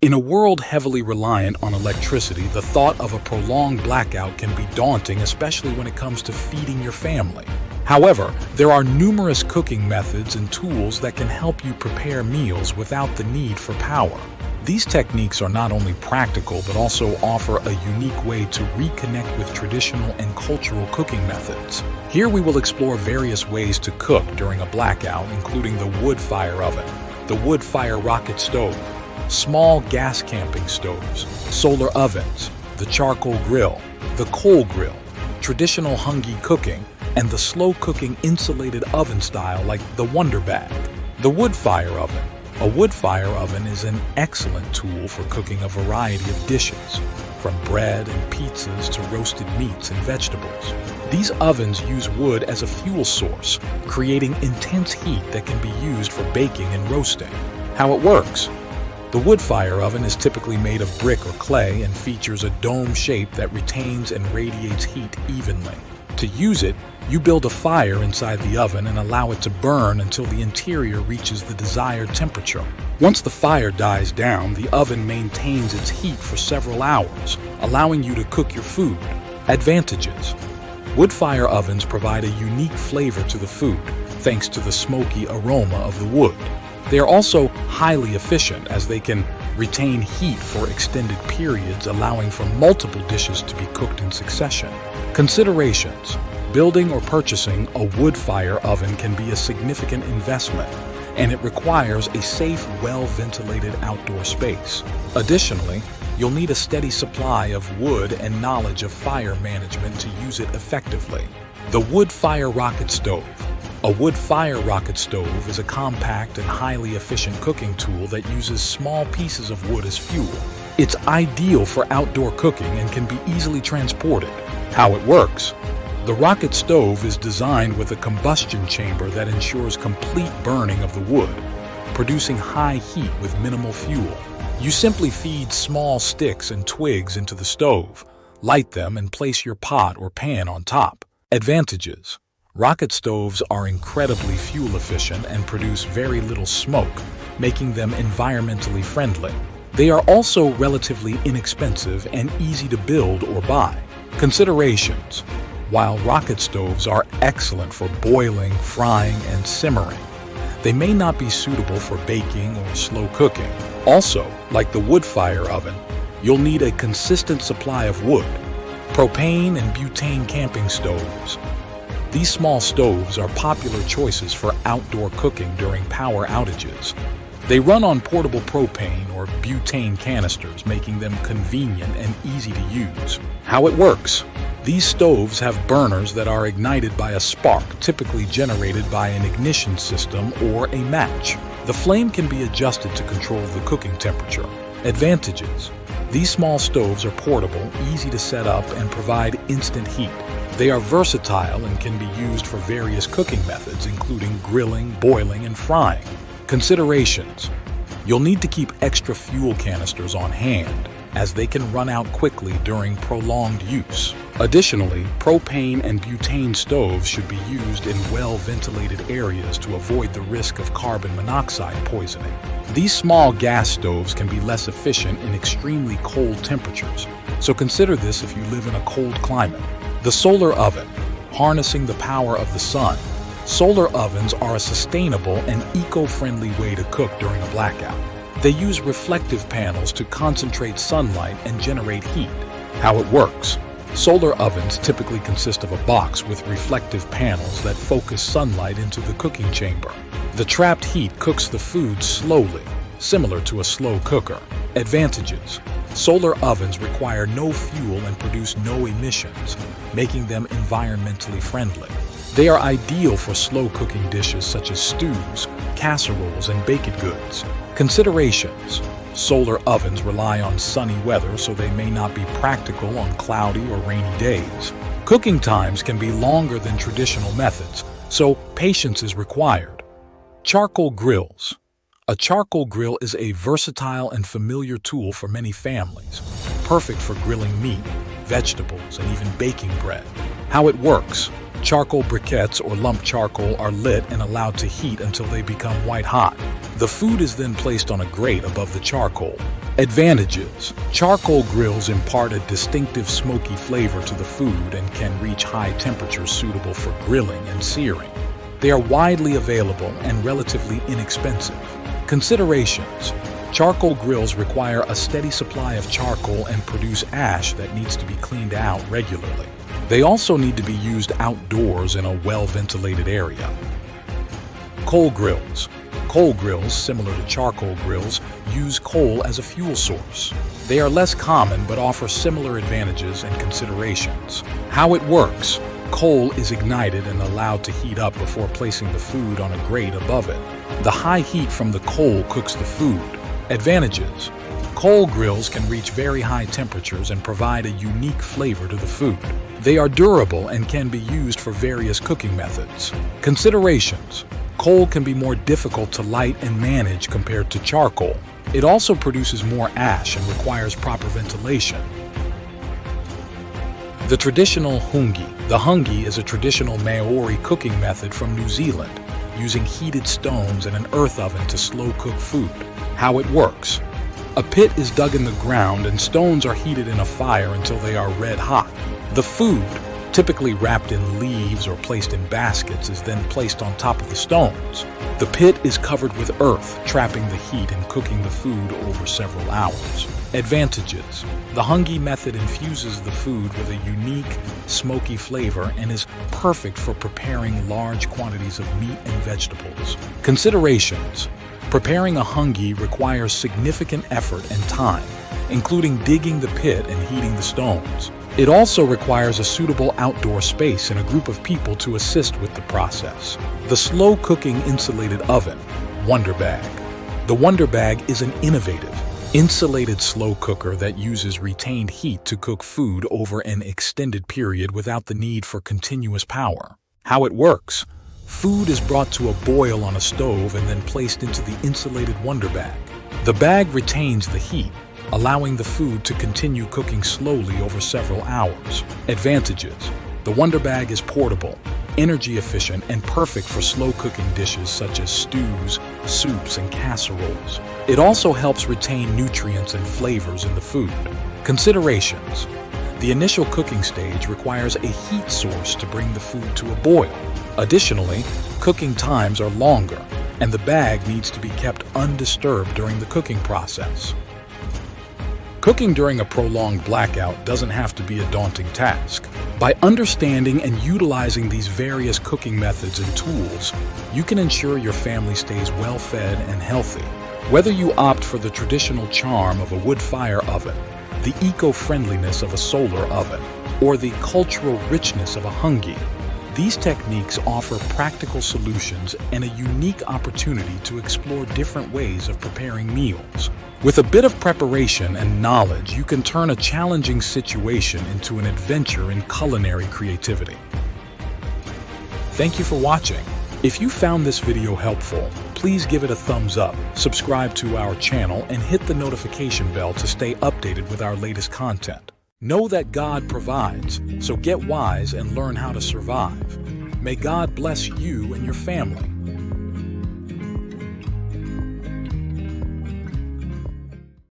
In a world heavily reliant on electricity, the thought of a prolonged blackout can be daunting, especially when it comes to feeding your family. However, there are numerous cooking methods and tools that can help you prepare meals without the need for power. These techniques are not only practical but also offer a unique way to reconnect with traditional and cultural cooking methods. Here we will explore various ways to cook during a blackout, including the wood fire oven, the wood fire rocket stove, small gas camping stoves, solar ovens, the charcoal grill, the coal grill, traditional Hungi cooking, and the slow-cooking insulated oven style like the Wonder Bag. The wood fire oven. A wood fire oven is an excellent tool for cooking a variety of dishes, from bread and pizzas to roasted meats and vegetables. These ovens use wood as a fuel source, creating intense heat that can be used for baking and roasting. How it works. The wood fire oven is typically made of brick or clay and features a dome shape that retains and radiates heat evenly. To use it, you build a fire inside the oven and allow it to burn until the interior reaches the desired temperature. Once the fire dies down, the oven maintains its heat for several hours, allowing you to cook your food. Advantages. Wood fire ovens provide a unique flavor to the food, thanks to the smoky aroma of the wood. They are also highly efficient as they can retain heat for extended periods, allowing for multiple dishes to be cooked in succession. Considerations. Building or purchasing a wood fire oven can be a significant investment, and it requires a safe, well-ventilated outdoor space. Additionally, you'll need a steady supply of wood and knowledge of fire management to use it effectively. The wood fire rocket stove. A wood fire rocket stove is a compact and highly efficient cooking tool that uses small pieces of wood as fuel. It's ideal for outdoor cooking and can be easily transported. How it works. The rocket stove is designed with a combustion chamber that ensures complete burning of the wood, producing high heat with minimal fuel. You simply feed small sticks and twigs into the stove, light them, and place your pot or pan on top. Advantages. Rocket stoves are incredibly fuel efficient and produce very little smoke, making them environmentally friendly. They are also relatively inexpensive and easy to build or buy. Considerations. While rocket stoves are excellent for boiling, frying, and simmering, they may not be suitable for baking or slow cooking. Also, like the wood fire oven, you'll need a consistent supply of wood. Propane and butane camping stoves. These small stoves are popular choices for outdoor cooking during power outages. They run on portable propane or butane canisters, making them convenient and easy to use. How it works. These stoves have burners that are ignited by a spark, typically generated by an ignition system or a match. The flame can be adjusted to control the cooking temperature. Advantages. These small stoves are portable, easy to set up, and provide instant heat. They are versatile and can be used for various cooking methods, including grilling, boiling, and frying. Considerations. You'll need to keep extra fuel canisters on hand, as they can run out quickly during prolonged use. Additionally, propane and butane stoves should be used in well-ventilated areas to avoid the risk of carbon monoxide poisoning. These small gas stoves can be less efficient in extremely cold temperatures, so consider this if you live in a cold climate. The solar oven. Harnessing the power of the sun. Solar ovens are a sustainable and eco-friendly way to cook during a blackout. They use reflective panels to concentrate sunlight and generate heat. How it works. Solar ovens typically consist of a box with reflective panels that focus sunlight into the cooking chamber. The trapped heat cooks the food slowly, similar to a slow cooker. Advantages. Solar ovens require no fuel and produce no emissions, making them environmentally friendly. They are ideal for slow cooking dishes such as stews, casseroles, and baked goods. Considerations. Solar ovens rely on sunny weather, so they may not be practical on cloudy or rainy days. Cooking times can be longer than traditional methods, so patience is required. Charcoal grills. A charcoal grill is a versatile and familiar tool for many families, perfect for grilling meat, vegetables, and even baking bread. How it works. Charcoal briquettes or lump charcoal are lit and allowed to heat until they become white hot. The food is then placed on a grate above the charcoal, Advantages: charcoal grills impart a distinctive smoky flavor to the food and can reach high temperatures suitable for grilling and searing. They are widely available and relatively inexpensive. Considerations: charcoal grills require a steady supply of charcoal and produce ash that needs to be cleaned out regularly. They also need to be used outdoors in a well-ventilated area. Coal grills. Coal grills, similar to charcoal grills, use coal as a fuel source. They are less common but offer similar advantages and considerations. How it works: coal is ignited and allowed to heat up before placing the food on a grate above it. The high heat from the coal cooks the food. Advantages: coal grills can reach very high temperatures and provide a unique flavor to the food. They are durable and can be used for various cooking methods. Considerations: coal can be more difficult to light and manage compared to charcoal. It also produces more ash and requires proper ventilation. The traditional hungi. The hungi is a traditional Maori cooking method from New Zealand, using heated stones and an earth oven to slow cook food. How it works: a pit is dug in the ground and stones are heated in a fire until they are red hot. The food, typically wrapped in leaves or placed in baskets, is then placed on top of the stones. The pit is covered with earth, trapping the heat and cooking the food over several hours. Advantages: the hungi method infuses the food with a unique, smoky flavor and is perfect for preparing large quantities of meat and vegetables. Considerations: preparing a hungi requires significant effort and time, including digging the pit and heating the stones. It also requires a suitable outdoor space and a group of people to assist with the process. The slow-cooking insulated oven, Wonder Bag. The Wonder Bag is an innovative, insulated slow cooker that uses retained heat to cook food over an extended period without the need for continuous power. How it works: food is brought to a boil on a stove and then placed into the insulated Wonder Bag. The bag retains the heat, allowing the food to continue cooking slowly over several hours. Advantages: the Wonder Bag is portable, energy efficient, and perfect for slow cooking dishes such as stews, soups, and casseroles. It also helps retain nutrients and flavors in the food. Considerations: the initial cooking stage requires a heat source to bring the food to a boil. Additionally, cooking times are longer, and the bag needs to be kept undisturbed during the cooking process. Cooking during a prolonged blackout doesn't have to be a daunting task. By understanding and utilizing these various cooking methods and tools, you can ensure your family stays well-fed and healthy. Whether you opt for the traditional charm of a wood fire oven, the eco-friendliness of a solar oven, or the cultural richness of a hungi, these techniques offer practical solutions and a unique opportunity to explore different ways of preparing meals. With a bit of preparation and knowledge, you can turn a challenging situation into an adventure in culinary creativity. Thank you for watching. If you found this video helpful, please give it a thumbs up, subscribe to our channel, and hit the notification bell to stay updated with our latest content. Know that God provides, so get wise and learn how to survive. May God bless you and your family.